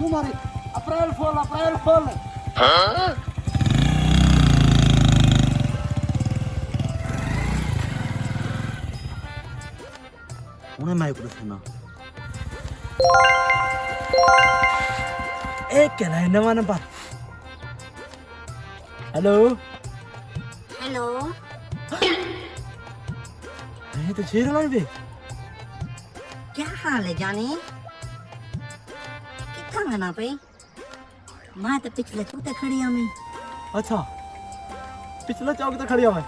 तू मारे अप्रैल फूल उन्हें मैं कुछ सुना एक कहना है नवा नंबर हेलो हेलो ये तो शेर लाइन पे क्या हाल है जाने कितना है ना पे मैं तो पिछले चौथे खड़ी हूं मैं अच्छा पिछला चौक तक खड़ी हूं मैं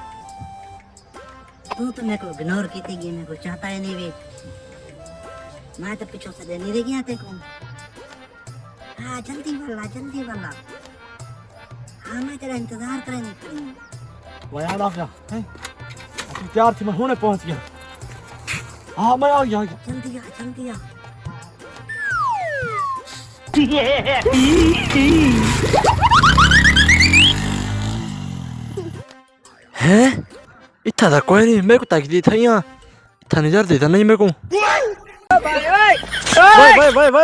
तू तो मेरे को इग्नोर की थी मेरे को चाहता है नहीं वे मैं तो पीछे से नहीं रह गया तेरे को हाँ जल्दी वाला हाँ मैं तेरा इंतजार करने खड़ी हूँ वो याद आ गया हैं तू तैयार थी मैं हुने पहुंच गया हाँ मैं आ गया जल्दी आ हैं इतना था कोई नहीं मेरे को ताकि था यहाँ इतना नजर देता नहीं मेरे को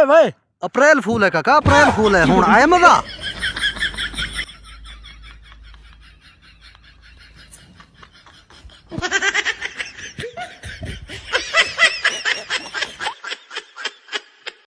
भाई अप्रैल फूल है काका अप्रैल फूल है हुन आया मजा